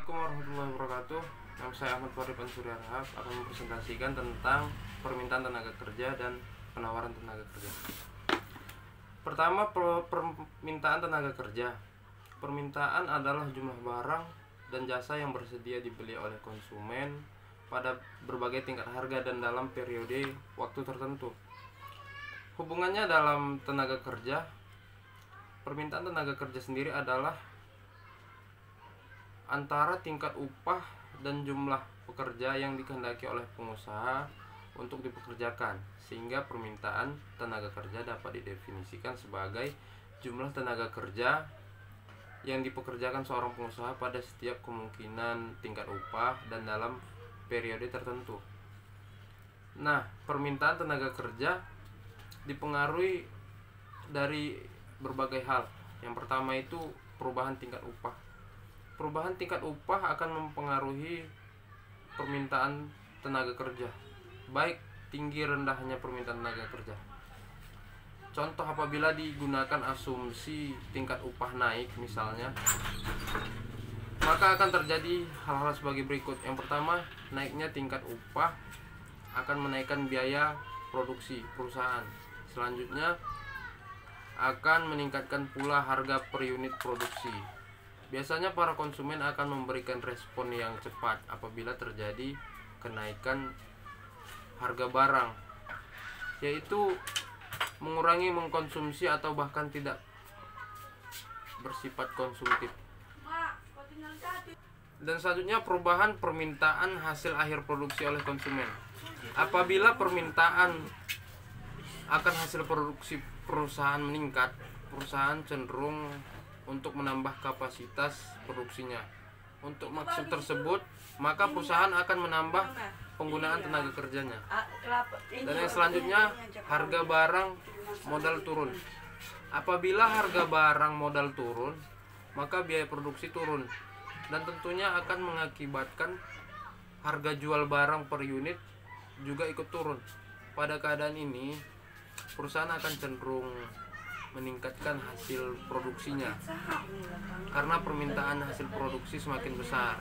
Assalamualaikum warahmatullahi wabarakatuh. Nama saya Ahmad Fahri Pansuri Arhab akan mempresentasikan tentang permintaan tenaga kerja dan penawaran tenaga kerja. Pertama, permintaan tenaga kerja. Permintaan adalah jumlah barang dan jasa yang bersedia dibeli oleh konsumen pada berbagai tingkat harga dan dalam periode waktu tertentu. Hubungannya dalam tenaga kerja. Permintaan tenaga kerja sendiri adalah antara tingkat upah dan jumlah pekerja yang dikehendaki oleh pengusaha untuk dipekerjakan, sehingga permintaan tenaga kerja dapat didefinisikan sebagai jumlah tenaga kerja yang dipekerjakan seorang pengusaha pada setiap kemungkinan tingkat upah dan dalam periode tertentu. Nah, permintaan tenaga kerja dipengaruhi dari berbagai hal. Yang pertama itu perubahan tingkat upah. Perubahan tingkat upah akan mempengaruhi permintaan tenaga kerja, baik tinggi rendahnya permintaan tenaga kerja. Contoh, apabila digunakan asumsi tingkat upah naik misalnya, maka akan terjadi hal-hal sebagai berikut. Yang pertama, naiknya tingkat upah akan menaikkan biaya produksi perusahaan. Selanjutnya, akan meningkatkan pula harga per unit produksi. Biasanya para konsumen akan memberikan respon yang cepat apabila terjadi kenaikan harga barang, yaitu mengurangi mengkonsumsi atau bahkan tidak bersifat konsumtif. Dan selanjutnya, perubahan permintaan hasil akhir produksi oleh konsumen. Apabila permintaan akan hasil produksi perusahaan meningkat, perusahaan cenderung untuk menambah kapasitas produksinya. Untuk maksud tersebut, maka perusahaan akan menambah penggunaan tenaga kerjanya. Dan yang selanjutnya, harga barang modal turun. Apabila harga barang modal turun, maka biaya produksi turun, dan tentunya akan mengakibatkan harga jual barang per unit juga ikut turun. Pada keadaan ini, perusahaan akan cenderung meningkatkan hasil produksinya karena permintaan hasil produksi semakin besar.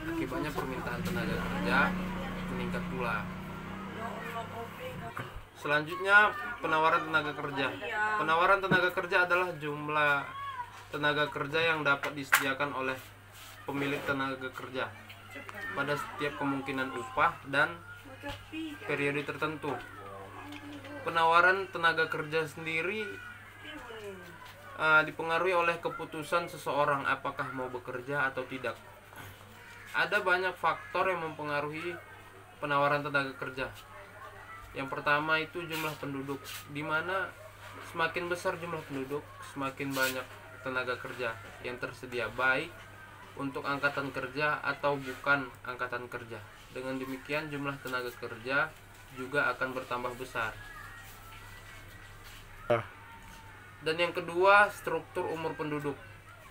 Akibatnya permintaan tenaga kerja meningkat pula. Selanjutnya, penawaran tenaga kerja. Penawaran tenaga kerja adalah jumlah tenaga kerja yang dapat disediakan oleh pemilik tenaga kerja pada setiap kemungkinan upah dan periode tertentu. Penawaran tenaga kerja sendiri dipengaruhi oleh keputusan seseorang apakah mau bekerja atau tidak. Ada banyak faktor yang mempengaruhi penawaran tenaga kerja. Yang pertama itu jumlah penduduk, di mana semakin besar jumlah penduduk, semakin banyak tenaga kerja yang tersedia, baik untuk angkatan kerja atau bukan angkatan kerja. Dengan demikian, jumlah tenaga kerja juga akan bertambah besar. Dan yang kedua, struktur umur penduduk,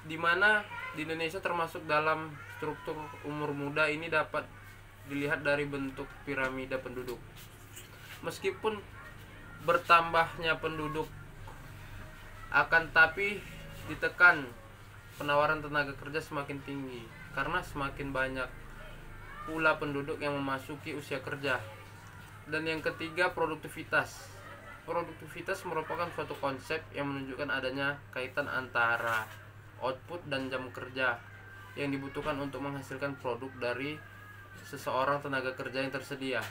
di mana di Indonesia termasuk dalam struktur umur muda ini dapat dilihat dari bentuk piramida penduduk. Meskipun bertambahnya penduduk, akan tapi ditekan penawaran tenaga kerja semakin tinggi karena semakin banyak pula penduduk yang memasuki usia kerja. Dan yang ketiga, produktivitas. Produktivitas merupakan suatu konsep yang menunjukkan adanya kaitan antara output dan jam kerja yang dibutuhkan untuk menghasilkan produk dari seseorang tenaga kerja yang tersedia.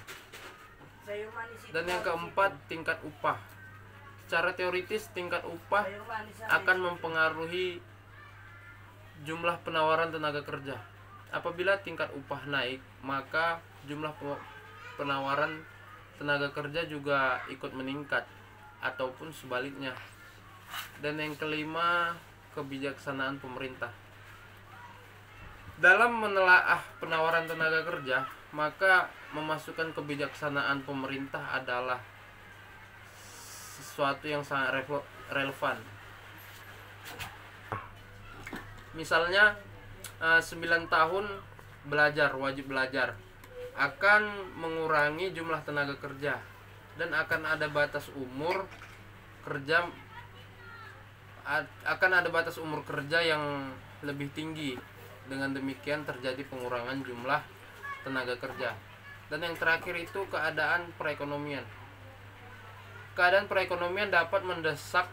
Dan yang keempat, tingkat upah. Secara teoritis, tingkat upah akan mempengaruhi jumlah penawaran tenaga kerja. Apabila tingkat upah naik, maka jumlah penawaran tenaga kerja juga ikut meningkat ataupun sebaliknya. Dan yang kelima, kebijaksanaan pemerintah. Dalam menelaah penawaran tenaga kerja, maka memasukkan kebijaksanaan pemerintah adalah sesuatu yang sangat relevan. Misalnya 9 tahun belajar, wajib belajar, akan mengurangi jumlah tenaga kerja, dan akan ada batas umur kerja yang lebih tinggi Dengan demikian terjadi pengurangan jumlah tenaga kerja. Dan yang terakhir itu keadaan perekonomian. Keadaan perekonomian dapat mendesak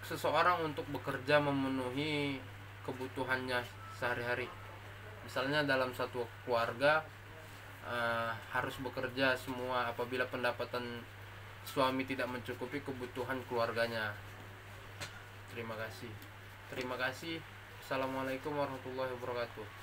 seseorang untuk bekerja memenuhi kebutuhannya sehari-hari. Misalnya dalam satu keluarga harus bekerja semua apabila pendapatan suami tidak mencukupi kebutuhan keluarganya. Terima kasih. Assalamualaikum warahmatullahi wabarakatuh.